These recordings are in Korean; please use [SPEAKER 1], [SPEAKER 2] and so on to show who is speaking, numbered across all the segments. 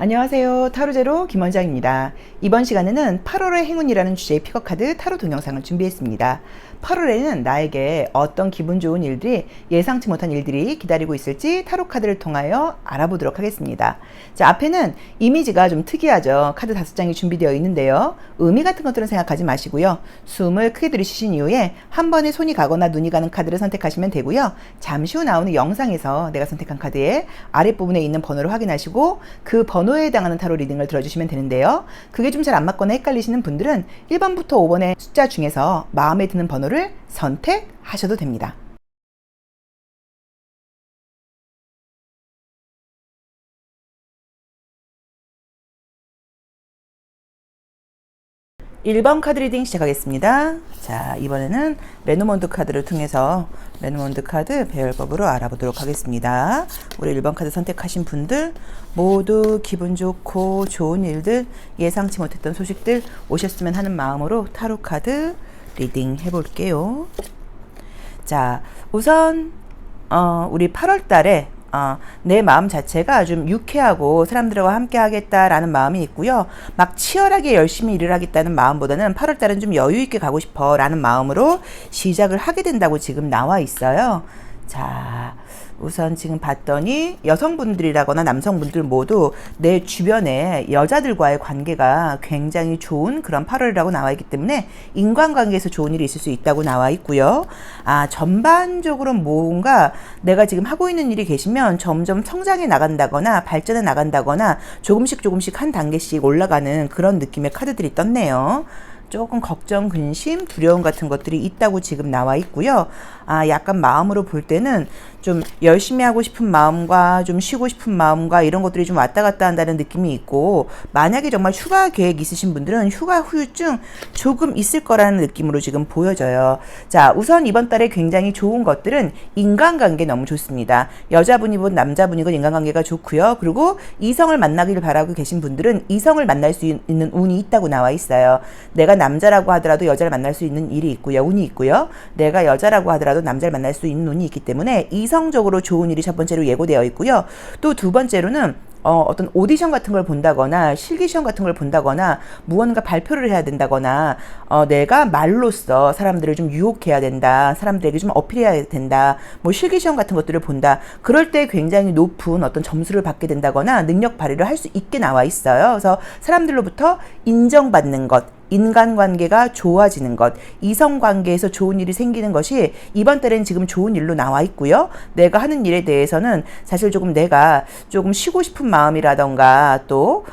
[SPEAKER 1] 안녕하세요. 타로제로 김원장입니다. 이번 시간에는 8월의 행운이라는 주제의 픽업카드 타로 동영상을 준비했습니다. 8월에는 나에게 어떤 기분 좋은 일들이 예상치 못한 일들이 기다리고 있을지 타로 카드를 통하여 알아보도록 하겠습니다. 자, 앞에는 이미지가 좀 특이하죠. 카드 5장이 준비되어 있는데요. 의미 같은 것들은 생각하지 마시고요. 숨을 크게 들이쉬신 이후에 한 번에 손이 가거나 눈이 가는 카드를 선택하시면 되고요. 잠시 후 나오는 영상에서 내가 선택한 카드의 아랫부분에 있는 번호를 확인하시고 그 번호에 해당하는 타로 리딩을 들어주시면 되는데요. 그게 좀 잘 안 맞거나 헷갈리시는 분들은 1번부터 5번의 숫자 중에서 마음에 드는 번호를 선택하셔도 됩니다. (1번) 카드 리딩 시작하겠습니다. 자, 이번에는 레노먼드 카드를 통해서 레노먼드 카드 배열법으로 알아보도록 하겠습니다. 우리 1번 카드 선택하신 분들 모두 기분 좋고 좋은 일들, 예상치 못했던 소식들 오셨으면 하는 마음으로 타로 카드 리딩 해볼게요. 자, 우선 우리 8월 달에 내 마음 자체가 좀 유쾌하고 사람들과 함께 하겠다라는 마음이 있고요. 막 치열하게 열심히 일을 하겠다는 마음보다는 8월달은 좀 여유있게 가고 싶어 라는 마음으로 시작을 하게 된다고 지금 나와 있어요. 자, 우선 지금 봤더니 여성분들이라거나 남성분들 모두 내 주변에 여자들과의 관계가 굉장히 좋은 그런 8월이라고 나와 있기 때문에 인간관계에서 좋은 일이 있을 수 있다고 나와 있고요. 전반적으로 뭔가 내가 지금 하고 있는 일이 계시면 점점 성장해 나간다거나 발전해 나간다거나 조금씩 한 단계씩 올라가는 그런 느낌의 카드들이 떴네요. 조금 걱정, 근심, 두려움 같은 것들이 있다고 지금 나와 있고요. 약간 마음으로 볼 때는 좀 열심히 하고 싶은 마음과 좀 쉬고 싶은 마음과 이런 것들이 좀 왔다 갔다 한다는 느낌이 있고, 만약에 정말 휴가 계획 있으신 분들은 휴가 후유증 조금 있을 거라는 느낌으로 지금 보여져요. 자, 우선 이번 달에 굉장히 좋은 것들은 인간관계 너무 좋습니다. 여자분이건 남자분이건 인간관계가 좋고요. 그리고 이성을 만나길 바라고 계신 분들은 이성을 만날 수 있는 운이 있다고 나와 있어요. 내가 남자라고 하더라도 여자를 만날 수 있는 일이 있고요. 운이 있고요. 내가 여자라고 하더라도 남자를 만날 수 있는 운이 있기 때문에 이성적으로 좋은 일이 첫 번째로 예고되어 있고요. 또 두 번째로는 어떤 오디션 같은 걸 본다거나 실기시험 같은 걸 본다거나 무언가 발표를 해야 된다거나 내가 말로써 사람들을 좀 유혹해야 된다, 사람들에게 좀 어필해야 된다, 뭐 실기시험 같은 것들을 본다, 그럴 때 굉장히 높은 어떤 점수를 받게 된다거나 능력 발휘를 할 수 있게 나와 있어요. 그래서 사람들로부터 인정받는 것, 인간관계가 좋아지는 것, 이성관계에서 좋은 일이 생기는 것이 이번 달엔 지금 좋은 일로 나와 있고요. 내가 하는 일에 대해서는 사실 조금 내가 조금 쉬고 싶은 마음이라던가 또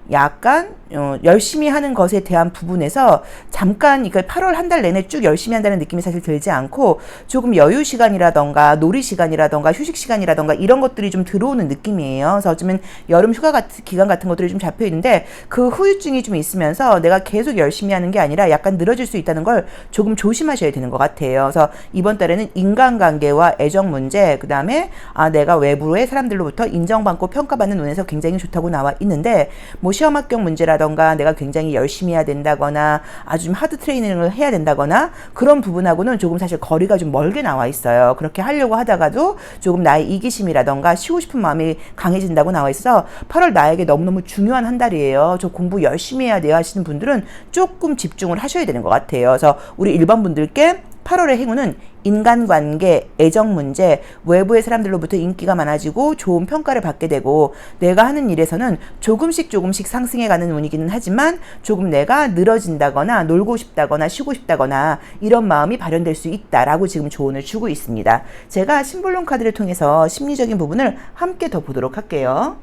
[SPEAKER 1] 약간 열심히 하는 것에 대한 부분에서 잠깐 이거 8월 한 달 내내 쭉 열심히 한다는 느낌이 사실 들지 않고 조금 여유 시간이라던가 놀이 시간이라던가 휴식 시간이라던가 이런 것들이 좀 들어오는 느낌이에요. 그래서 어쩌면 여름 휴가 같은 기간 같은 것들이 좀 잡혀 있는데 그 후유증이 좀 있으면서 내가 계속 열심히 하는 게 아니라 약간 늘어질 수 있다는 걸 조금 조심하셔야 되는 것 같아요. 그래서 이번 달에는 인간관계와 애정 문제, 그 다음에 내가 외부의 사람들로부터 인정받고 평가받는 운에서 굉장히 좋다고 나와 있는데, 뭐 시험 합격 문제라던가 내가 굉장히 열심히 해야 된다거나 아주 좀 하드 트레이닝을 해야 된다거나 그런 부분하고는 조금 사실 거리가 좀 멀게 나와 있어요. 그렇게 하려고 하다가도 조금 나의 이기심이라던가 쉬고 싶은 마음이 강해진다고 나와 있어서 8월 나에게 너무너무 중요한 한 달이에요. 저 공부 열심히 해야 돼요 하시는 분들은 조금 집중을 하셔야 되는 것 같아요. 그래서 우리 1번 분들께 8월의 행운은 인간관계, 애정 문제, 외부의 사람들로부터 인기가 많아지고 좋은 평가를 받게 되고, 내가 하는 일에서는 조금씩 상승해가는 운이기는 하지만 조금 내가 늘어진다거나 놀고 싶다거나 쉬고 싶다거나 이런 마음이 발현될 수 있다라고 지금 조언을 주고 있습니다. 제가 심볼론 카드를 통해서 심리적인 부분을 함께 더 보도록 할게요.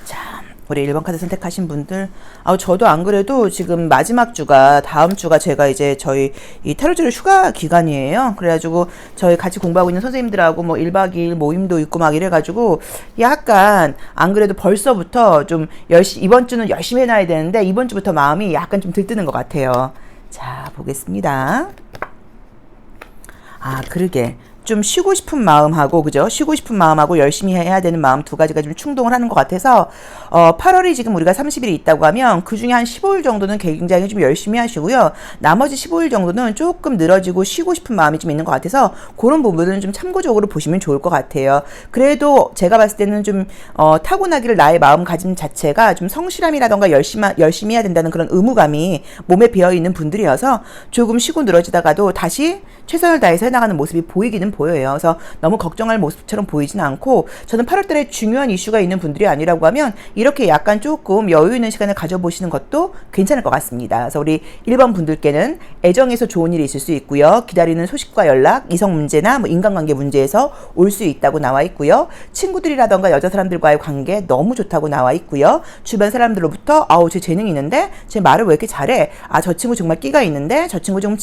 [SPEAKER 1] 자, 우리 1번 카드 선택하신 분들, 저도 안 그래도 지금 마지막 주가, 다음 주가 제가 이제 저희 이 타로제로 휴가 기간이에요. 그래가지고 저희 같이 공부하고 있는 선생님들하고 뭐 1박 2일 모임도 있고 막 이래가지고 약간 안 그래도 벌써부터 좀 이번 주는 열심히 해놔야 되는데 이번 주부터 마음이 약간 좀 들뜨는 것 같아요. 자, 보겠습니다. 그러게. 좀 쉬고 싶은 마음하고, 그죠? 쉬고 싶은 마음하고 열심히 해야 되는 마음 두 가지가 좀 충동을 하는 것 같아서 8월이 지금 우리가 30일이 있다고 하면 그 중에 한 15일 정도는 굉장히 좀 열심히 하시고요. 나머지 15일 정도는 조금 늘어지고 쉬고 싶은 마음이 좀 있는 것 같아서 그런 부분은 좀 참고적으로 보시면 좋을 것 같아요. 그래도 제가 봤을 때는 좀 타고나기를 나의 마음가짐 자체가 좀 성실함이라던가 열심히 해야 된다는 그런 의무감이 몸에 배어있는 분들이어서 조금 쉬고 늘어지다가도 다시 최선을 다해서 해나가는 모습이 보이기는 보여요. 그래서 너무 걱정할 모습처럼 보이진 않고, 저는 8월달에 중요한 이슈가 있는 분들이 아니라고 하면 이렇게 약간 조금 여유 있는 시간을 가져보시는 것도 괜찮을 것 같습니다. 그래서 우리 1번 분들께는 애정에서 좋은 일이 있을 수 있고요. 기다리는 소식과 연락, 이성 문제나 뭐 인간관계 문제에서 올 수 있다고 나와 있고요. 친구들이라던가 여자 사람들과의 관계 너무 좋다고 나와 있고요. 주변 사람들로부터 아우 쟤 재능이 있는데 쟤 말을 왜 이렇게 잘해, 아 저 친구 정말 끼가 있는데 저 친구 좀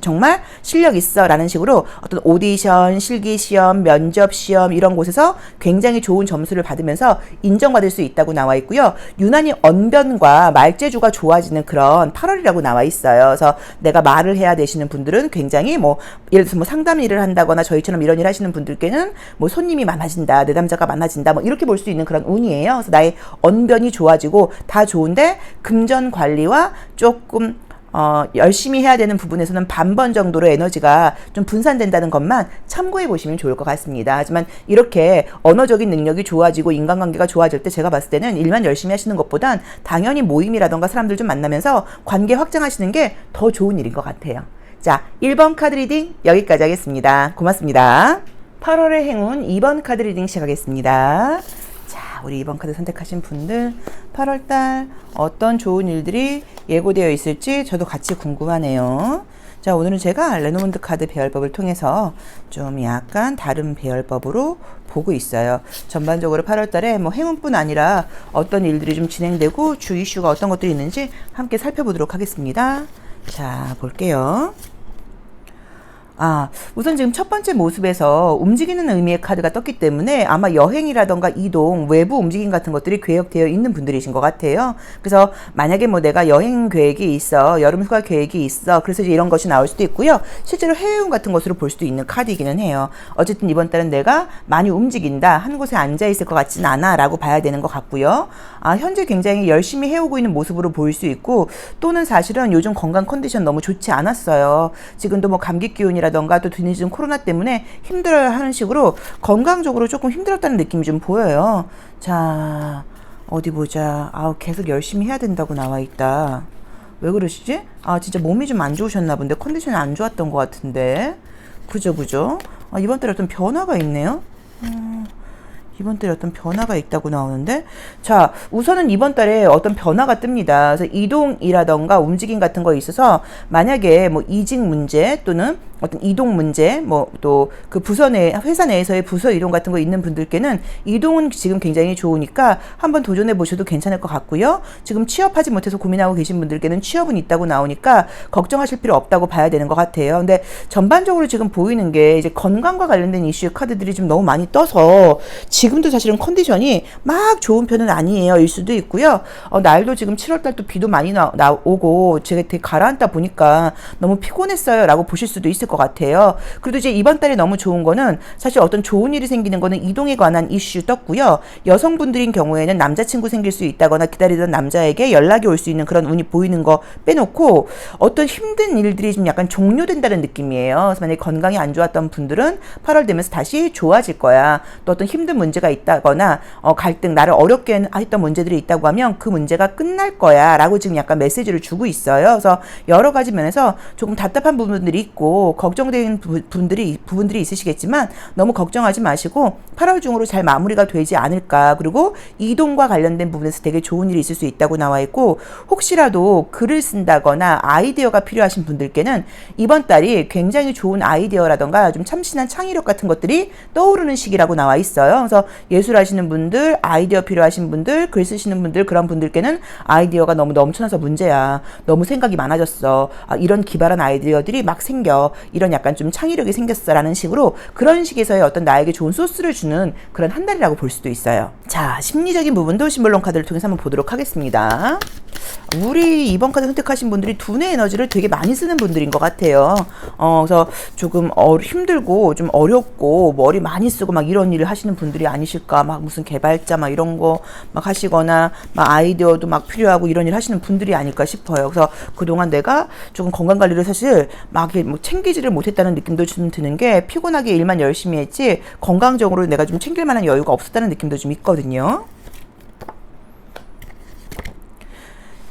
[SPEAKER 1] 정말 실력 있어 라는 식으로 어떤 오디션, 실기시험, 면접시험 이런 곳에서 굉장히 좋은 점수를 받으면서 인정받을 수 있다고 나와 있고요. 유난히 언변과 말재주가 좋아지는 그런 8월이라고 나와 있어요. 그래서 내가 말을 해야 되시는 분들은 굉장히 뭐 예를 들어서 뭐 상담 일을 한다거나 저희처럼 이런 일 하시는 분들께는 뭐 손님이 많아진다, 내담자가 많아진다, 뭐 이렇게 볼 수 있는 그런 운이에요. 그래서 나의 언변이 좋아지고 다 좋은데 금전 관리와 조금 열심히 해야 되는 부분에서는 반번 정도로 에너지가 좀 분산된다는 것만 참고해 보시면 좋을 것 같습니다. 하지만 이렇게 언어적인 능력이 좋아지고 인간관계가 좋아질 때 제가 봤을 때는 일만 열심히 하시는 것보단 당연히 모임이라던가 사람들 좀 만나면서 관계 확장하시는 게 더 좋은 일인 것 같아요. 자, 1번 카드 리딩 여기까지 하겠습니다. 고맙습니다. 8월의 행운 2번 카드 리딩 시작하겠습니다. 자, 우리 2번 카드 선택하신 분들 8월달 어떤 좋은 일들이 예고되어 있을지 저도 같이 궁금하네요. 자, 오늘은 제가 레노먼드 카드 배열법을 통해서 좀 약간 다른 배열법으로 보고 있어요. 전반적으로 8월달에 뭐 행운뿐 아니라 어떤 일들이 좀 진행되고 주 이슈가 어떤 것들이 있는지 함께 살펴보도록 하겠습니다. 자, 볼게요. 우선 지금 첫 번째 모습에서 움직이는 의미의 카드가 떴기 때문에 아마 여행이라던가 이동, 외부 움직임 같은 것들이 계획되어 있는 분들이신 것 같아요. 그래서 만약에 뭐 내가 여행 계획이 있어, 여름 휴가 계획이 있어, 그래서 이제 이런 것이 나올 수도 있고요. 실제로 해외여행 같은 것으로 볼 수도 있는 카드이기는 해요. 어쨌든 이번 달은 내가 많이 움직인다, 한 곳에 앉아 있을 것 같진 않아 라고 봐야 되는 것 같고요. 현재 굉장히 열심히 해오고 있는 모습으로 보일 수 있고, 또는 사실은 요즘 건강 컨디션 너무 좋지 않았어요. 지금도 뭐 감기 기운이라던가 또 뒤늦은 코로나 때문에 힘들어야 하는 식으로 건강적으로 조금 힘들었다는 느낌이 좀 보여요. 자, 어디 보자. 계속 열심히 해야 된다고 나와 있다. 왜 그러시지? 진짜 몸이 좀 안 좋으셨나 본데, 컨디션이 안 좋았던 것 같은데. 그죠? 이번 달에 어떤 변화가 있네요. 이번 달에 어떤 변화가 있다고 나오는데, 자, 우선은 이번 달에 어떤 변화가 뜹니다. 그래서 이동이라던가 움직임 같은 거에 있어서 만약에 뭐 이직 문제 또는 어떤 이동 문제, 뭐 또 그 부서 내, 회사 내에서의 부서 이동 같은 거 있는 분들께는 이동은 지금 굉장히 좋으니까 한번 도전해 보셔도 괜찮을 것 같고요. 지금 취업하지 못해서 고민하고 계신 분들께는 취업은 있다고 나오니까 걱정하실 필요 없다고 봐야 되는 것 같아요. 근데 전반적으로 지금 보이는 게 이제 건강과 관련된 이슈의 카드들이 좀 너무 많이 떠서 지금도 사실은 컨디션이 막 좋은 편은 아니에요. 일 수도 있고요. 날도 지금 7월달 또 비도 많이 나오고 제가 되게 가라앉다 보니까 너무 피곤했어요 라고 보실 수도 있을 것 같아요. 그래도 이제 이번 달에 너무 좋은 거는 사실 어떤 좋은 일이 생기는 거는 이동에 관한 이슈 떴고요. 여성분들인 경우에는 남자친구 생길 수 있다거나 기다리던 남자에게 연락이 올 수 있는 그런 운이 보이는 거 빼놓고 어떤 힘든 일들이 좀 약간 종료된다는 느낌이에요. 그래서 만약에 건강이 안 좋았던 분들은 8월 되면서 다시 좋아질 거야. 또 어떤 힘든 문제가 있다거나 갈등, 나를 어렵게 했던 문제들이 있다고 하면 그 문제가 끝날 거야 라고 지금 약간 메시지를 주고 있어요. 그래서 여러 가지 면에서 조금 답답한 부분들이 있고 걱정되는 부분들이 있으시겠지만 너무 걱정하지 마시고 8월 중으로 잘 마무리가 되지 않을까. 그리고 이동과 관련된 부분에서 되게 좋은 일이 있을 수 있다고 나와 있고, 혹시라도 글을 쓴다거나 아이디어가 필요하신 분들께는 이번 달이 굉장히 좋은 아이디어라던가 좀 참신한 창의력 같은 것들이 떠오르는 시기라고 나와 있어요. 그래서 예술하시는 분들, 아이디어 필요하신 분들, 글 쓰시는 분들, 그런 분들께는 아이디어가 너무 넘쳐나서 문제야. 너무 생각이 많아졌어. 이런 기발한 아이디어들이 막 생겨. 이런 약간 좀 창의력이 생겼어 라는 식으로 그런 식에서의 어떤 나에게 좋은 소스를 주는 그런 한 달이라고 볼 수도 있어요. 자, 심리적인 부분도 심볼론 카드를 통해서 한번 보도록 하겠습니다. 우리 이번 카드 선택하신 분들이 두뇌 에너지를 되게 많이 쓰는 분들인 것 같아요. 그래서 조금 힘들고 좀 어렵고 머리 많이 쓰고 막 이런 일을 하시는 분들이 아니실까. 막 무슨 개발자 막 이런 거 막 하시거나 막 아이디어도 막 필요하고 이런 일 하시는 분들이 아닐까 싶어요. 그래서 그동안 내가 조금 건강 관리를 사실 막 뭐 챙기지를 못했다는 느낌도 좀 드는 게 피곤하게 일만 열심히 했지 건강적으로 내가 좀 챙길 만한 여유가 없었다는 느낌도 좀 있거든요.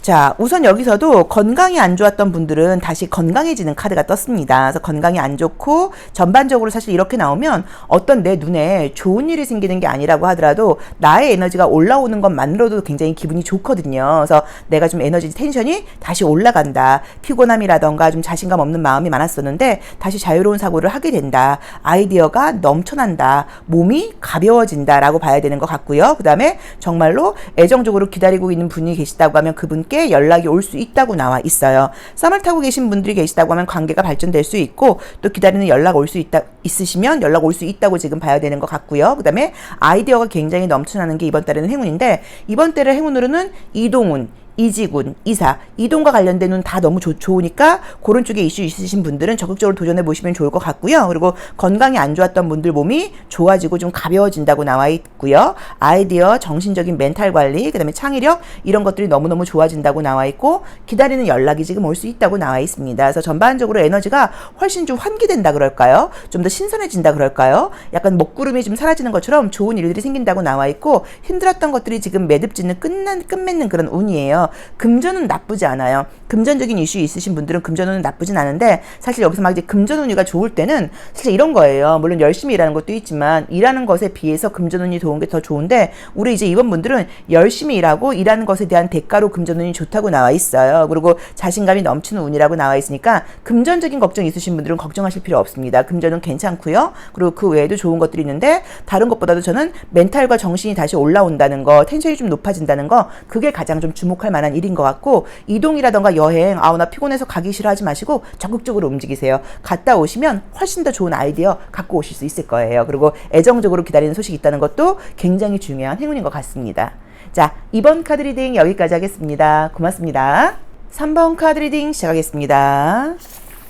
[SPEAKER 1] 자, 우선 여기서도 건강이 안 좋았던 분들은 다시 건강해지는 카드가 떴습니다. 그래서 건강이 안 좋고 전반적으로 사실 이렇게 나오면 어떤 내 눈에 좋은 일이 생기는 게 아니라고 하더라도 나의 에너지가 올라오는 것만으로도 굉장히 기분이 좋거든요. 그래서 내가 좀 에너지 텐션이 다시 올라간다. 피곤함이라던가 좀 자신감 없는 마음이 많았었는데 다시 자유로운 사고를 하게 된다. 아이디어가 넘쳐난다. 몸이 가벼워진다라고 봐야 되는 것 같고요. 그 다음에 정말로 애정적으로 기다리고 있는 분이 계시다고 하면 그분께 연락이 올 수 있다고 나와 있어요. 썸을 타고 계신 분들이 계시다고 하면 관계가 발전될 수 있고 또 기다리는 연락 올 수 있으시면 연락 올 수 있다고 지금 봐야 되는 것 같고요. 그 다음에 아이디어가 굉장히 넘쳐나는 게 이번 달에는 행운인데 이번 달의 행운으로는 이동운, 이직운, 이사, 이동과 관련된 운 다 너무 좋으니까 그런 쪽에 이슈 있으신 분들은 적극적으로 도전해 보시면 좋을 것 같고요. 그리고 건강이 안 좋았던 분들 몸이 좋아지고 좀 가벼워진다고 나와 있고요. 아이디어, 정신적인 멘탈 관리, 그 다음에 창의력 이런 것들이 너무너무 좋아진다고 나와 있고 기다리는 연락이 지금 올 수 있다고 나와 있습니다. 그래서 전반적으로 에너지가 훨씬 좀 환기된다 그럴까요? 좀 더 신선해진다 그럴까요? 약간 먹구름이 좀 사라지는 것처럼 좋은 일들이 생긴다고 나와 있고 힘들었던 것들이 지금 매듭짓는 끝맺는 그런 운이에요. 금전은 나쁘지 않아요. 금전적인 이슈 있으신 분들은 금전운은 나쁘진 않은데 사실 여기서 막 이제 금전운이가 좋을 때는 사실 이런 거예요. 물론 열심히 일하는 것도 있지만 일하는 것에 비해서 금전운이 좋은 게 더 좋은데 우리 이제 이번 분들은 열심히 일하고 일하는 것에 대한 대가로 금전운이 좋다고 나와 있어요. 그리고 자신감이 넘치는 운이라고 나와 있으니까 금전적인 걱정 있으신 분들은 걱정하실 필요 없습니다. 금전은 괜찮고요. 그리고 그 외에도 좋은 것들이 있는데 다른 것보다도 저는 멘탈과 정신이 다시 올라온다는 거, 텐션이 좀 높아진다는 거 그게 가장 좀 주목할 만한 일인 것 같고 이동이라던가 여행 나 피곤해서 가기 싫어 하지 마시고 적극적으로 움직이세요. 갔다 오시면 훨씬 더 좋은 아이디어 갖고 오실 수 있을 거예요. 그리고 애정적으로 기다리는 소식이 있다는 것도 굉장히 중요한 행운인 것 같습니다. 자, 2번 카드 리딩 여기까지 하겠습니다. 고맙습니다. 3번 카드 리딩 시작하겠습니다.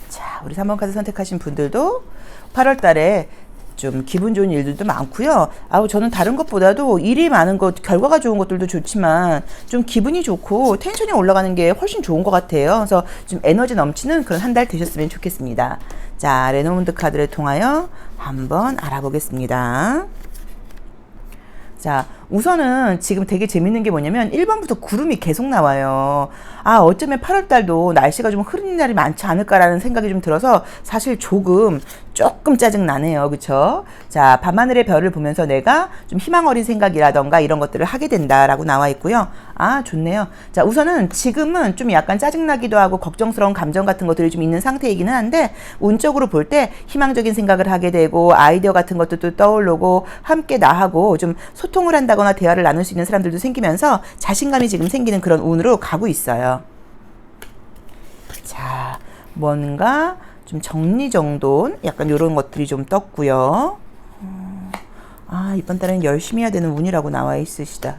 [SPEAKER 1] 자, 우리 3번 카드 선택하신 분들도 8월 달에 좀 기분 좋은 일들도 많고요. 저는 다른 것보다도 일이 많은 것, 결과가 좋은 것들도 좋지만 좀 기분이 좋고 텐션이 올라가는 게 훨씬 좋은 것 같아요. 그래서 좀 에너지 넘치는 그런 한 달 되셨으면 좋겠습니다. 자, 레노몬드 카드를 통하여 한번 알아보겠습니다. 자, 우선은 지금 되게 재밌는 게 뭐냐면 1번부터 구름이 계속 나와요. 어쩌면 8월달도 날씨가 좀 흐린 날이 많지 않을까라는 생각이 좀 들어서 사실 조금 짜증나네요. 그쵸? 자, 밤하늘의 별을 보면서 내가 좀 희망 어린 생각이라던가 이런 것들을 하게 된다라고 나와 있고요. 좋네요. 자, 우선은 지금은 좀 약간 짜증나기도 하고 걱정스러운 감정 같은 것들이 좀 있는 상태이기는 한데 운적으로 볼 때 희망적인 생각을 하게 되고 아이디어 같은 것도 떠오르고 함께 나하고 좀 소통을 한다거나 대화를 나눌 수 있는 사람들도 생기면서 자신감이 지금 생기는 그런 운으로 가고 있어요. 자, 뭔가 좀 정리정돈 약간 이런 것들이 좀 떴고요. 이번 달에는 열심히 해야 되는 운이라고 나와 있으시다.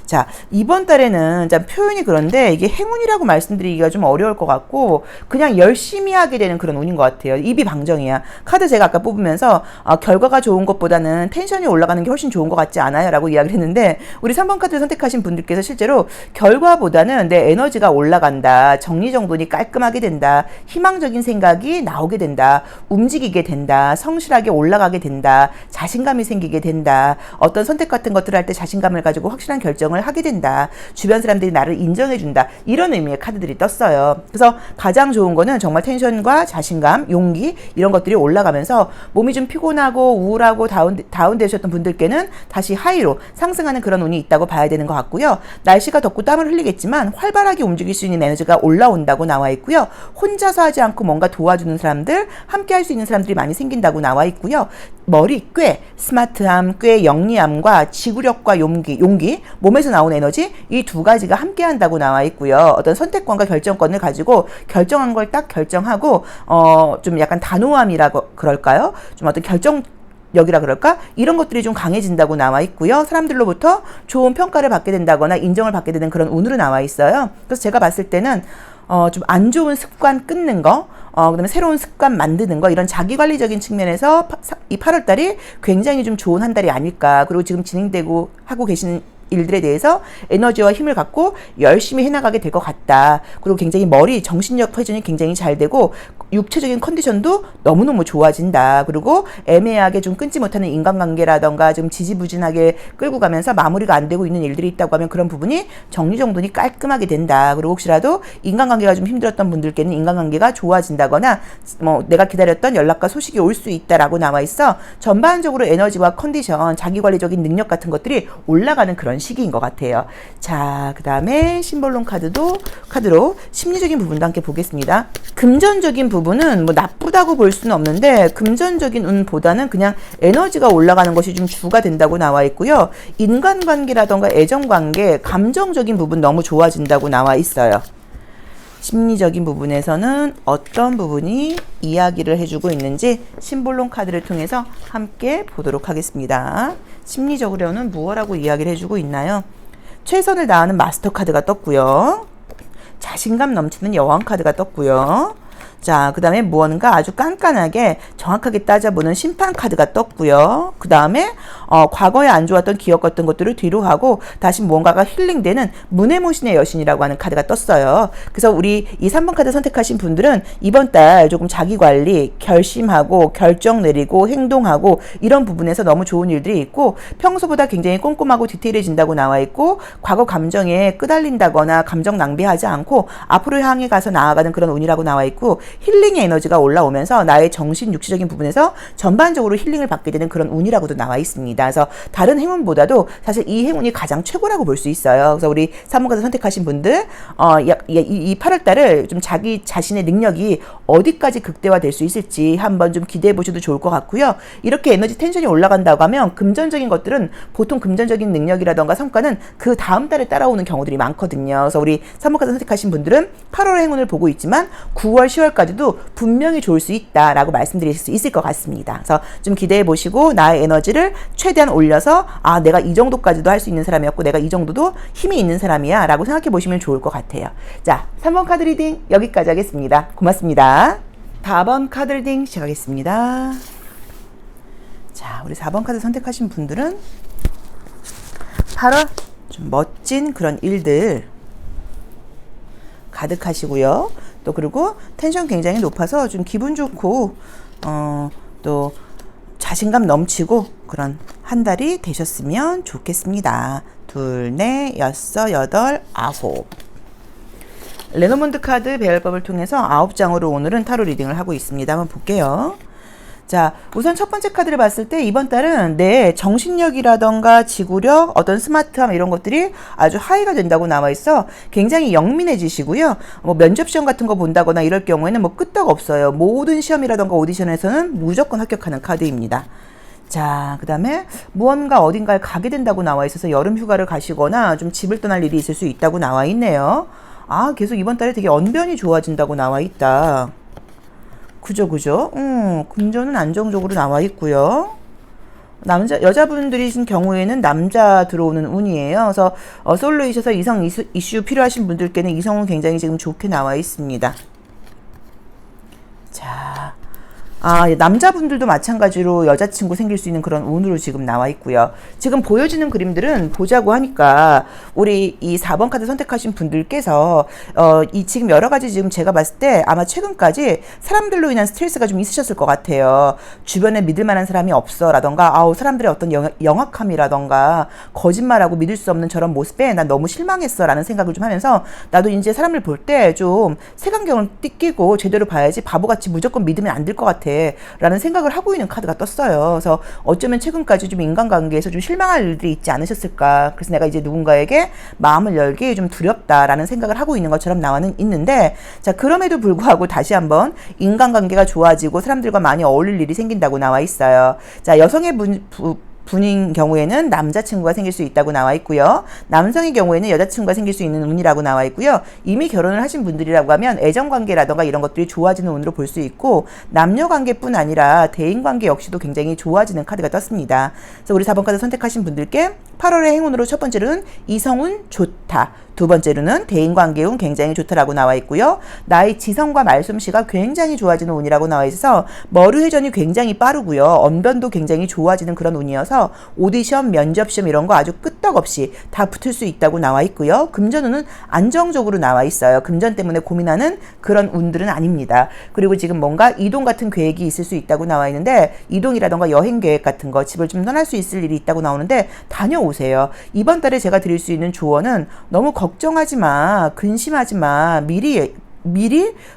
[SPEAKER 1] 자, 이번 달에는 참 표현이 그런데 이게 행운이라고 말씀드리기가 좀 어려울 것 같고 그냥 열심히 하게 되는 그런 운인 것 같아요. 입이 방정이야. 카드 제가 아까 뽑으면서 결과가 좋은 것보다는 텐션이 올라가는 게 훨씬 좋은 것 같지 않아요? 라고 이야기를 했는데 우리 3번 카드를 선택하신 분들께서 실제로 결과보다는 내 에너지가 올라간다. 정리정돈이 깔끔하게 된다. 희망적인 생각이 나오게 된다. 움직이게 된다. 성실하게 올라가게 된다. 자신감이 생기게 된다. 어떤 선택 같은 것들을 할 때 자신감을 가지고 확실한 결정을 하게 된다. 주변 사람들이 나를 인정해준다. 이런 의미의 카드들이 떴어요. 그래서 가장 좋은 거는 정말 텐션과 자신감, 용기 이런 것들이 올라가면서 몸이 좀 피곤하고 우울하고 다운되셨던 분들께는 다시 하이로 상승하는 그런 운이 있다고 봐야 되는 것 같고요. 날씨가 덥고 땀을 흘리겠지만 활발하게 움직일 수 있는 에너지가 올라온다고 나와 있고요. 혼자서 하지 않고 뭔가 도와주는 사람들, 함께 할 수 있는 사람들이 많이 생긴다고 나와 있고요. 머리, 꽤, 스마트함, 꽤 영리함과 지구력과 용기, 몸에서 나오는 에너지 이 두 가지가 함께 한다고 나와 있고요. 어떤 선택권과 결정권을 가지고 결정한 걸 딱 결정하고 좀 약간 단호함이라고 그럴까요? 좀 어떤 여기라 그럴까? 이런 것들이 좀 강해진다고 나와 있고요. 사람들로부터 좋은 평가를 받게 된다거나 인정을 받게 되는 그런 운으로 나와 있어요. 그래서 제가 봤을 때는 좀 안 좋은 습관 끊는 거, 그다음에 새로운 습관 만드는 거, 이런 자기관리적인 측면에서 이 8월 달이 굉장히 좀 좋은 한 달이 아닐까. 그리고 지금 진행되고 하고 계시는 일들에 대해서 에너지와 힘을 갖고 열심히 해나가게 될 것 같다. 그리고 굉장히 정신력 회전이 굉장히 잘 되고 육체적인 컨디션도 너무너무 좋아진다. 그리고 애매하게 좀 끊지 못하는 인간관계라던가 좀 지지부진하게 끌고 가면서 마무리가 안 되고 있는 일들이 있다고 하면 그런 부분이 정리정돈이 깔끔하게 된다. 그리고 혹시라도 인간관계가 좀 힘들었던 분들께는 인간관계가 좋아진다거나 내가 기다렸던 연락과 소식이 올 수 있다라고 나와 있어. 전반적으로 에너지와 컨디션, 자기관리적인 능력 같은 것들이 올라가는 그런 시기인 것 같아요. 자, 그 다음에 심볼론 카드로 심리적인 부분도 함께 보겠습니다. 금전적인 부분은 나쁘다고 볼 수는 없는데 금전적인 운보다는 그냥 에너지가 올라가는 것이 좀 주가 된다고 나와 있고요. 인간관계라던가 애정관계, 감정적인 부분 너무 좋아진다고 나와 있어요. 심리적인 부분에서는 어떤 부분이 이야기를 해주고 있는지 심볼론 카드를 통해서 함께 보도록 하겠습니다. 심리적으로는 무엇라고 이야기를 해주고 있나요? 최선을 다하는 마스터 카드가 떴고요. 자신감 넘치는 여왕 카드가 떴고요. 자, 그 다음에 무언가 아주 깐깐하게 정확하게 따져보는 심판 카드가 떴고요. 그 다음에 과거에 안 좋았던 기억 같은 것들을 뒤로 하고 다시 무언가가 힐링되는 문해모신의 여신이라고 하는 카드가 떴어요. 그래서 우리 이 3번 카드 선택하신 분들은 이번 달 조금 자기관리, 결심하고 결정 내리고 행동하고 이런 부분에서 너무 좋은 일들이 있고 평소보다 굉장히 꼼꼼하고 디테일해진다고 나와 있고 과거 감정에 끄달린다거나 감정 낭비하지 않고 앞으로 향해 가서 나아가는 그런 운이라고 나와 있고 힐링의 에너지가 올라오면서 나의 정신 육체적인 부분에서 전반적으로 힐링을 받게 되는 그런 운이라고도 나와 있습니다. 그래서 다른 행운보다도 사실 이 행운이 가장 최고라고 볼 수 있어요. 그래서 우리 3번 카드 선택하신 분들 이 8월 달을 좀 자기 자신의 능력이 어디까지 극대화될 수 있을지 한번 좀 기대해 보셔도 좋을 것 같고요. 이렇게 에너지 텐션이 올라간다고 하면 금전적인 것들은 보통 금전적인 능력이라던가 성과는 그 다음 달에 따라오는 경우들이 많거든요. 그래서 우리 3번 카드 선택하신 분들은 8월의 행운을 보고 있지만 9월, 10월까지도 분명히 좋을 수 있다라고 말씀드릴 수 있을 것 같습니다. 그래서 좀 기대해 보시고 나의 에너지를 최대한 올려서 내가 이 정도까지도 할 수 있는 사람이었고 내가 이 정도도 힘이 있는 사람이야 라고 생각해 보시면 좋을 것 같아요. 자, 3번 카드 리딩 여기까지 하겠습니다. 고맙습니다. 4번 카드 리딩 시작하겠습니다. 자, 우리 4번 카드 선택하신 분들은 8월 좀 멋진 그런 일들 가득하시고요. 또 그리고 텐션 굉장히 높아서 좀 기분 좋고 또 자신감 넘치고 그런 한 달이 되셨으면 좋겠습니다. 2, 4, 6, 8, 9 레노몬드 카드 배열법을 통해서 9장으로 오늘은 타로 리딩을 하고 있습니다. 한번 볼게요. 자, 우선 첫 번째 카드를 봤을 때 이번 달은 내 정신력이라던가 지구력, 어떤 스마트함 이런 것들이 아주 하이가 된다고 나와 있어. 굉장히 영민해지시고요. 면접 시험 같은 거 본다거나 이럴 경우에는 끄떡 없어요. 모든 시험이라던가 오디션에서는 무조건 합격하는 카드입니다. 자, 그 다음에 무언가 어딘가에 가게 된다고 나와 있어서 여름 휴가를 가시거나 좀 집을 떠날 일이 있을 수 있다고 나와 있네요. 계속 이번 달에 되게 언변이 좋아진다고 나와 있다. 그죠. 금전은 안정적으로 나와 있고요. 여자분들이신 경우에는 남자 들어오는 운이에요. 그래서 솔로이셔서 이성 이슈 필요하신 분들께는 이성은 굉장히 지금 좋게 나와 있습니다. 자, 남자분들도 마찬가지로 여자친구 생길 수 있는 그런 운으로 지금 나와 있고요. 지금 보여지는 그림들은 보자고 하니까 우리 이 4번 카드 선택하신 분들께서 지금 여러 가지 지금 제가 봤을 때 아마 최근까지 사람들로 인한 스트레스가 좀 있으셨을 것 같아요. 주변에 믿을 만한 사람이 없어 라던가 사람들의 어떤 영악함이라던가 거짓말하고 믿을 수 없는 저런 모습에 난 너무 실망했어 라는 생각을 좀 하면서 나도 이제 사람을 볼 때 좀 색안경을 띠끼고 제대로 봐야지 바보같이 무조건 믿으면 안 될 것 같아 라는 생각을 하고 있는 카드가 떴어요. 그래서 어쩌면 최근까지 좀 인간관계에서 좀 실망할 일들이 있지 않으셨을까. 그래서 내가 이제 누군가에게 마음을 열기 좀 두렵다라는 생각을 하고 있는 것처럼 있는데 자, 그럼에도 불구하고 다시 한번 인간관계가 좋아지고 사람들과 많이 어울릴 일이 생긴다고 나와 있어요. 자, 여성의 분인 경우에는 남자친구가 생길 수 있다고 나와 있고요. 남성의 경우에는 여자친구가 생길 수 있는 운이라고 나와 있고요. 이미 결혼을 하신 분들이라고 하면 애정관계라던가 이런 것들이 좋아지는 운으로 볼 수 있고, 남녀관계뿐 아니라 대인관계 역시도 굉장히 좋아지는 카드가 떴습니다. 그래서 우리 4번 카드 선택하신 분들께 8월의 행운으로 첫 번째로는 이성운 좋다, 두 번째로는 대인관계운 굉장히 좋다라고 나와 있고요. 나의 지성과 말솜씨가 굉장히 좋아지는 운이라고 나와 있어서 머리 회전이 굉장히 빠르고요. 언변도 굉장히 좋아지는 그런 운이어서 오디션, 면접시험 이런 거 아주 끄떡없이 다 붙을 수 있다고 나와 있고요. 금전운은 안정적으로 나와 있어요. 금전 때문에 고민하는 그런 운들은 아닙니다. 그리고 지금 뭔가 이동 같은 계획이 있을 수 있다고 나와 있는데, 이동이라던가 여행 계획 같은 거, 집을 좀 떠날 수 있을 일이 있다고 나오는데 다녀오세요. 이번 달에 제가 드릴 수 있는 조언은 너무 걱정하지 마, 근심하지 마, 미리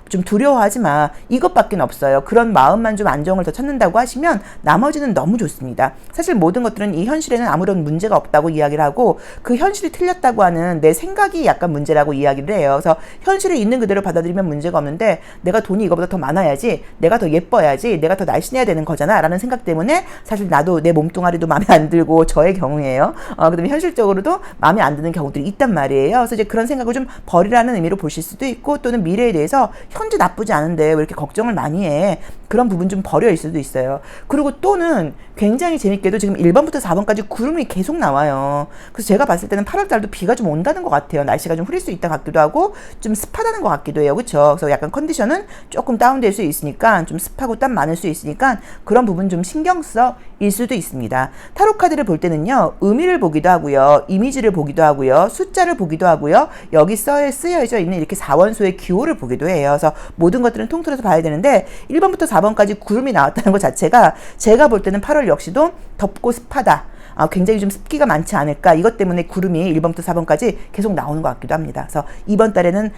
[SPEAKER 1] 좀 두려워하지 마, 이것밖에 없어요. 그런 마음만 좀 안정을 더 찾는다고 하시면 나머지는 너무 좋습니다. 사실 모든 것들은 이 현실에는 아무런 문제가 없다고 이야기를 하고, 그 현실이 틀렸다고 하는 내 생각이 약간 문제라고 이야기를 해요. 그래서 현실을 있는 그대로 받아들이면 문제가 없는데, 내가 돈이 이거보다 더 많아야지, 내가 더 예뻐야지, 내가 더 날씬해야 되는 거잖아 라는 생각 때문에 사실 나도 내 몸뚱아리도 마음에 안 들고, 저의 경우에요. 그다음에 현실적으로도 마음에 안 드는 경우들이 있단 말이에요. 그래서 이제 그런 생각을 좀 버리라는 의미로 보실 수도 있고, 또는 미래에 대해서 현재 나쁘지 않은데 왜 이렇게 걱정을 많이 해, 그런 부분 좀 버려일 수도 있어요. 그리고 또는 굉장히 재밌게도 지금 1번부터 4번까지 구름이 계속 나와요. 그래서 제가 봤을 때는 8월달도 비가 좀 온다는 것 같아요. 날씨가 좀 흐릴 수 있다 같기도 하고 좀 습하다는 것 같기도 해요. 그렇죠? 그래서 약간 컨디션은 조금 다운될 수 있으니까, 좀 습하고 땀 많을 수 있으니까 그런 부분 좀 신경 써일 수도 있습니다. 타로 카드를 볼 때는요, 의미를 보기도 하고요, 이미지를 보기도 하고요, 숫자를 보기도 하고요, 여기 쓰여져 있는 이렇게 4원소의 기호를 보기도 해요. 그래서 모든 것들은 통틀어서 봐야 되는데, 1번부터 4번까지 구름이 나왔다는 것 자체가 제가 볼 때는 8월 역시도 덥고 습하다, 굉장히 좀 습기가 많지 않을까, 이것 때문에 구름이 1번부터 4번까지 계속 나오는 것 같기도 합니다. 그래서 이번 달에는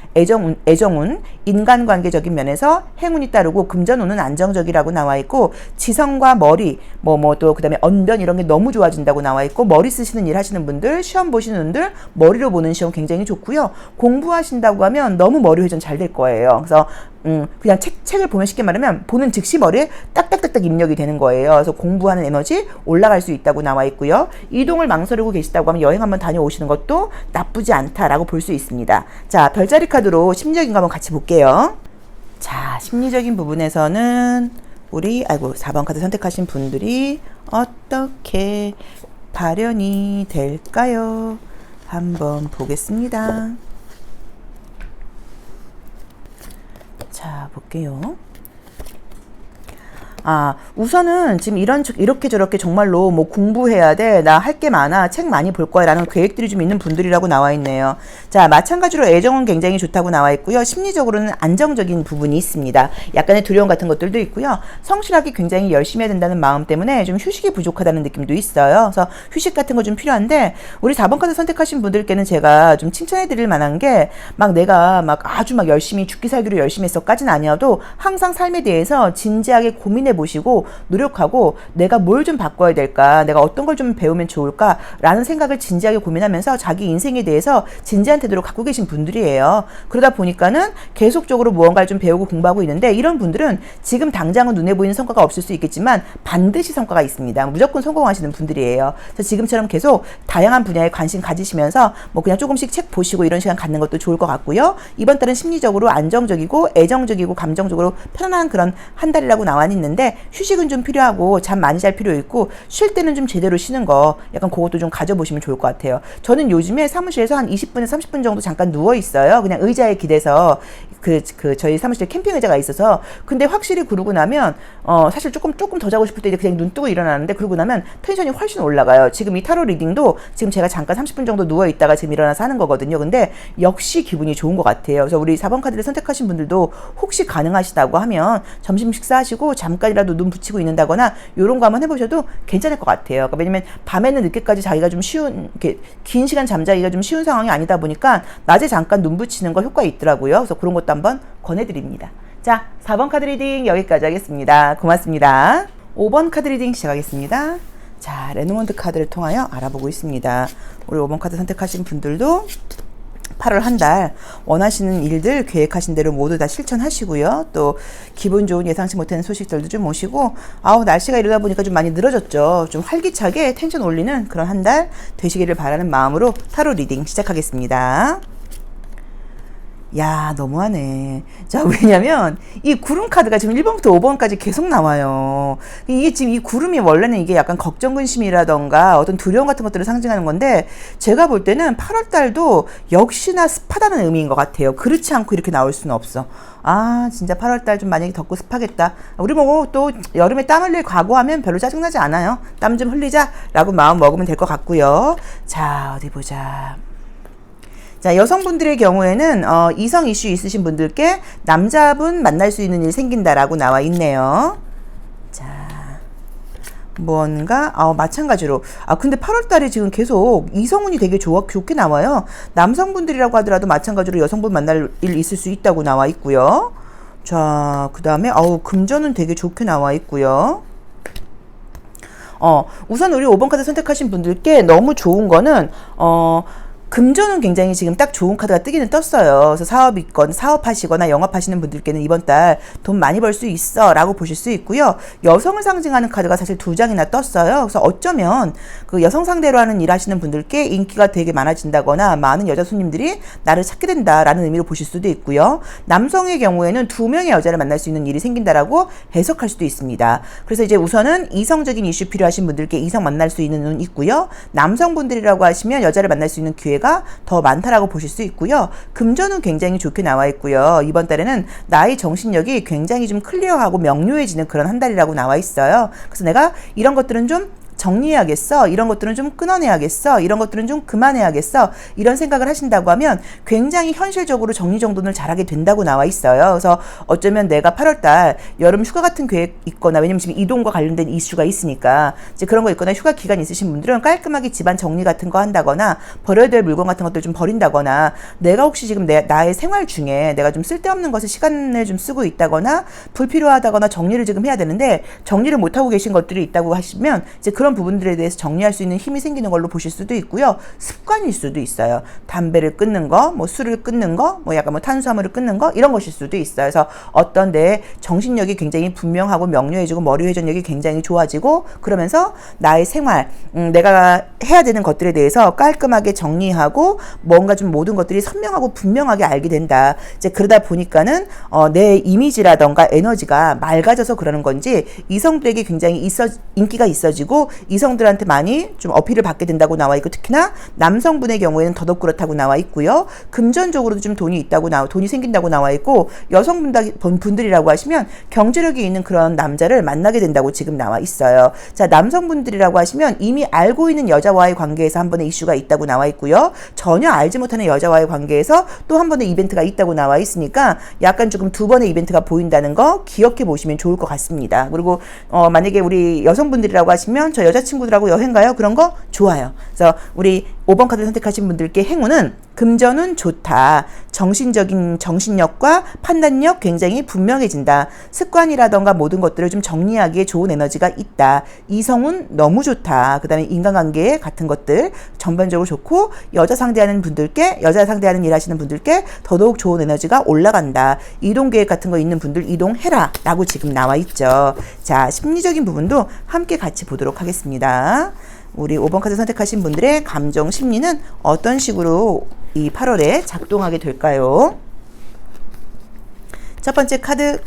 [SPEAKER 1] 애정운, 인간관계적인 면에서 행운이 따르고, 금전운은 안정적이라고 나와 있고, 지성과 머리, 또 그 다음에 언변 이런 게 너무 좋아진다고 나와 있고, 머리 쓰시는 일 하시는 분들, 시험 보시는 분들 머리로 보는 시험 굉장히 좋고요. 공부하신다고 하면 너무 머리 회전 잘 될 거예요. 그래서 그냥 책을 보면 쉽게 말하면 보는 즉시 머리에 딱딱딱딱 입력이 되는 거예요. 그래서 공부하는 에너지 올라갈 수 있다고 나와 있고요. 이동을 망설이고 계시다고 하면 여행 한번 다녀오시는 것도 나쁘지 않다라고 볼 수 있습니다. 자, 별자리 카드로 심리적인 거 한번 같이 볼게요. 자, 심리적인 부분에서는 우리 4번 카드 선택하신 분들이 어떻게 발현이 될까요? 한번 보겠습니다. 자, 볼게요. 우선은 지금 이렇게 저렇게 정말로 뭐 공부해야 돼, 나 할 게 많아, 책 많이 볼 거야 라는 계획들이 좀 있는 분들이라고 나와 있네요. 자, 마찬가지로 애정은 굉장히 좋다고 나와 있고요. 심리적으로는 안정적인 부분이 있습니다. 약간의 두려움 같은 것들도 있고요. 성실하게 굉장히 열심히 해야 된다는 마음 때문에 좀 휴식이 부족하다는 느낌도 있어요. 그래서 휴식 같은 거 좀 필요한데, 우리 4번 카드 선택하신 분들께는 제가 좀 칭찬해 드릴 만한 게, 내가 아주 열심히 죽기 살기로 열심히 했어까지는 아니어도 항상 삶에 대해서 진지하게 고민해 보시고 노력하고, 내가 뭘 좀 바꿔야 될까, 내가 어떤 걸 좀 배우면 좋을까 라는 생각을 진지하게 고민하면서 자기 인생에 대해서 진지한 태도로 갖고 계신 분들이에요. 그러다 보니까는 계속적으로 무언가를 좀 배우고 공부하고 있는데, 이런 분들은 지금 당장은 눈에 보이는 성과가 없을 수 있겠지만 반드시 성과가 있습니다. 무조건 성공하시는 분들이에요. 그래서 지금처럼 계속 다양한 분야에 관심 가지시면서 그냥 조금씩 책 보시고 이런 시간 갖는 것도 좋을 것 같고요. 이번 달은 심리적으로 안정적이고 애정적이고 감정적으로 편안한 그런 한 달이라고 나와 있는데, 휴식은 좀 필요하고 잠 많이 잘 필요 있고, 쉴 때는 좀 제대로 쉬는 거, 약간 그것도 좀 가져보시면 좋을 것 같아요. 저는 요즘에 사무실에서 한 20분에서 30분 정도 잠깐 누워 있어요. 그냥 의자에 기대서. 저희 사무실에 캠핑 의자가 있어서. 근데 확실히 그러고 나면 사실 조금 더 자고 싶을 때 그냥 눈 뜨고 일어나는데, 그러고 나면 텐션이 훨씬 올라가요. 지금 이 타로 리딩도 지금 제가 잠깐 30분 정도 누워 있다가 지금 일어나서 하는 거거든요. 근데 역시 기분이 좋은 것 같아요. 그래서 우리 4번 카드를 선택하신 분들도 혹시 가능하시다고 하면 점심 식사하시고 잠깐이라도 눈 붙이고 있는다거나 이런 거 한번 해보셔도 괜찮을 것 같아요. 그러니까 왜냐면 밤에는 늦게까지 자기가 좀 긴 시간 잠자기가 좀 쉬운 상황이 아니다 보니까 낮에 잠깐 눈 붙이는 거 효과 있더라고요. 그래서 그런 것도 한번 권해드립니다. 자, 4번 카드 리딩 여기까지 하겠습니다. 고맙습니다. 5번 카드 리딩 시작하겠습니다. 자, 레노먼드 카드를 통하여 알아보고 있습니다. 우리 5번 카드 선택하신 분들도 8월 한 달 원하시는 일들 계획하신 대로 모두 다 실천하시고요. 또 기분 좋은 예상치 못한 소식들도 좀 오시고 날씨가 이러다 보니까 좀 많이 늘어졌죠. 좀 활기차게 텐션 올리는 그런 한 달 되시기를 바라는 마음으로 타로 리딩 시작하겠습니다. 야, 너무하네. 자, 왜냐면 이 구름 카드가 지금 1번부터 5번까지 계속 나와요. 이게 지금 이 구름이 원래는 이게 약간 걱정, 근심이라던가 어떤 두려움 같은 것들을 상징하는 건데, 제가 볼 때는 8월 달도 역시나 습하다는 의미인 것 같아요. 그렇지 않고 이렇게 나올 수는 없어. 진짜 8월 달 좀 만약에 덥고 습하겠다. 우리 뭐 또 여름에 땀 흘릴 각오하면 별로 짜증나지 않아요. 땀 좀 흘리자라고 마음 먹으면 될 것 같고요. 자, 어디 보자. 자, 여성분들의 경우에는 이성 이슈 있으신 분들께 남자분 만날 수 있는 일 생긴다라고 나와 있네요. 자, 뭔가 마찬가지로 근데 8월달에 지금 계속 이성운이 되게 좋게 나와요. 남성분들이라고 하더라도 마찬가지로 여성분 만날 일 있을 수 있다고 나와 있고요. 자, 그 다음에 금전은 되게 좋게 나와 있고요. 우선 우리 5번 카드 선택하신 분들께 너무 좋은 거는 금전은 굉장히 지금 딱 좋은 카드가 뜨기는 떴어요. 그래서 사업이건 사업하시거나 영업하시는 분들께는 이번 달 돈 많이 벌 수 있어 라고 보실 수 있고요. 여성을 상징하는 카드가 사실 2장이나 떴어요. 그래서 어쩌면 그 여성 상대로 하는 일 하시는 분들께 인기가 되게 많아진다거나 많은 여자 손님들이 나를 찾게 된다라는 의미로 보실 수도 있고요. 남성의 경우에는 2명의 여자를 만날 수 있는 일이 생긴다라고 해석할 수도 있습니다. 그래서 이제 우선은 이성적인 이슈 필요하신 분들께 이성 만날 수 있는 운 있고요. 남성분들이라고 하시면 여자를 만날 수 있는 기회가 더 많다라고 보실 수 있고요. 금전은 굉장히 좋게 나와 있고요. 이번 달에는 나의 정신력이 굉장히 좀 클리어하고 명료해지는 그런 한 달이라고 나와 있어요. 그래서 내가 이런 것들은 좀 정리해야겠어. 이런 것들은 좀 끊어내야겠어. 이런 것들은 좀 그만해야겠어. 이런 생각을 하신다고 하면 굉장히 현실적으로 정리정돈을 잘하게 된다고 나와 있어요. 그래서 어쩌면 내가 8월달 여름 휴가 같은 계획 있거나, 왜냐면 지금 이동과 관련된 이슈가 있으니까 이제 그런 거 있거나 휴가 기간 있으신 분들은 깔끔하게 집안 정리 같은 거 한다거나 버려야 될 물건 같은 것들 좀 버린다거나, 내가 혹시 지금 나의 생활 중에 내가 좀 쓸데없는 것에 시간을 좀 쓰고 있다거나 불필요하다거나 정리를 지금 해야 되는데 정리를 못하고 계신 것들이 있다고 하시면 이제 그런 부분들에 대해서 정리할 수 있는 힘이 생기는 걸로 보실 수도 있고요. 습관일 수도 있어요. 담배를 끊는 거, 뭐 술을 끊는 거, 뭐 약간 뭐 탄수화물을 끊는 거, 이런 것일 수도 있어요. 그래서 어떤 내 정신력이 굉장히 분명하고 명료해지고 머리 회전력이 굉장히 좋아지고, 그러면서 나의 생활, 내가 해야 되는 것들에 대해서 깔끔하게 정리하고 뭔가 좀 모든 것들이 선명하고 분명하게 알게 된다. 이제 그러다 보니까는 내 이미지라던가 에너지가 맑아져서 그러는 건지 이성들에게 굉장히 인기가 있어지고 이성들한테 많이 좀 어필을 받게 된다고 나와 있고, 특히나 남성분의 경우에는 더더욱 그렇다고 나와 있고요. 금전적으로도 좀 돈이 생긴다고 나와 있고, 여성분들이라고 하시면 경제력이 있는 그런 남자를 만나게 된다고 지금 나와 있어요. 자, 남성분들이라고 하시면 이미 알고 있는 여자와의 관계에서 한 번의 이슈가 있다고 나와 있고요. 전혀 알지 못하는 여자와의 관계에서 또 한 번의 이벤트가 있다고 나와 있으니까 약간 조금 2번의 이벤트가 보인다는 거 기억해 보시면 좋을 것 같습니다. 그리고 만약에 우리 여성분들이라고 하시면 저 여자친구들하고 여행 가요? 그런 거 좋아요. 그래서 우리 5번 카드 선택하신 분들께 행운은 금전은 좋다. 정신적인 정신력과 판단력 굉장히 분명해진다. 습관이라던가 모든 것들을 좀 정리하기에 좋은 에너지가 있다. 이성은 너무 좋다. 그 다음에 인간관계 같은 것들 전반적으로 좋고, 여자 상대하는 일 하시는 분들께 더더욱 좋은 에너지가 올라간다. 이동 계획 같은 거 있는 분들 이동해라 라고 지금 나와 있죠. 자, 심리적인 부분도 함께 같이 보도록 하겠습니다. 우리 5번 카드 선택하신 분들의 감정 심리는 어떤 식으로 이 8월에 작동하게 될까요? 첫 번째 카드,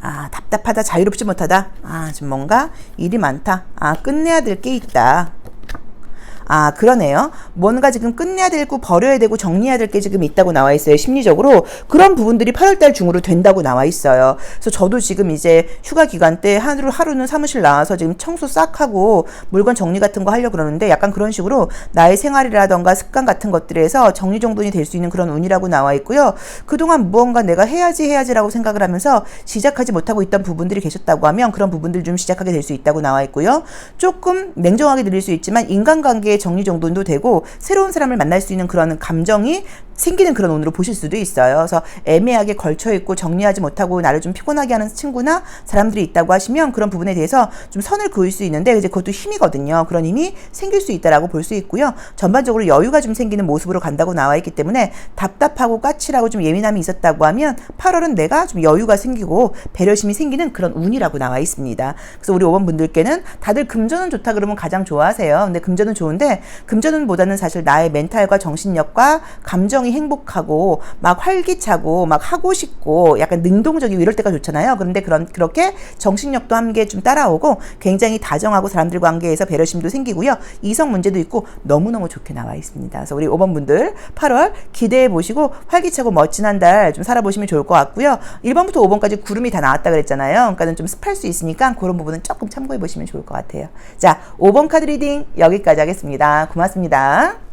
[SPEAKER 1] 답답하다, 자유롭지 못하다, 좀 뭔가 일이 많다, 끝내야 될 게 있다. 그러네요. 뭔가 지금 끝내야 되고 버려야 되고 정리해야 될 게 지금 있다고 나와 있어요. 심리적으로. 그런 부분들이 8월달 중으로 된다고 나와 있어요. 그래서 저도 지금 이제 휴가 기간 때 하루는 사무실 나와서 지금 청소 싹 하고 물건 정리 같은 거 하려고 그러는데, 약간 그런 식으로 나의 생활이라던가 습관 같은 것들에서 정리정돈이 될 수 있는 그런 운이라고 나와 있고요. 그동안 무언가 내가 해야지라고 생각을 하면서 시작하지 못하고 있던 부분들이 계셨다고 하면 그런 부분들 좀 시작하게 될 수 있다고 나와 있고요. 조금 냉정하게 들릴 수 있지만 인간관계 정리정돈도 되고 새로운 사람을 만날 수 있는 그런 감정이 생기는 그런 운으로 보실 수도 있어요. 그래서 애매하게 걸쳐있고 정리하지 못하고 나를 좀 피곤하게 하는 친구나 사람들이 있다고 하시면 그런 부분에 대해서 좀 선을 그을 수 있는데 이제 그것도 힘이거든요. 그런 힘이 생길 수 있다라고 볼 수 있고요. 전반적으로 여유가 좀 생기는 모습으로 간다고 나와 있기 때문에 답답하고 까칠하고 좀 예민함이 있었다고 하면 8월은 내가 좀 여유가 생기고 배려심이 생기는 그런 운이라고 나와 있습니다. 그래서 우리 5번 분들께는 다들 금전은 좋다 그러면 가장 좋아하세요. 근데 금전은 좋은데 금전운보다는 사실 나의 멘탈과 정신력과 감정이 행복하고 막 활기차고 막 하고 싶고 약간 능동적이고 이럴 때가 좋잖아요. 그런데 그렇게 정신력도 함께 좀 따라오고 굉장히 다정하고 사람들 관계에서 배려심도 생기고요. 이성 문제도 있고 너무너무 좋게 나와 있습니다. 그래서 우리 5번 분들 8월 기대해 보시고 활기차고 멋진 한 달 좀 살아보시면 좋을 것 같고요. 1번부터 5번까지 구름이 다 나왔다 그랬잖아요. 그러니까는 좀 습할 수 있으니까 그런 부분은 조금 참고해 보시면 좋을 것 같아요. 자, 5번 카드 리딩 여기까지 하겠습니다. 고맙습니다.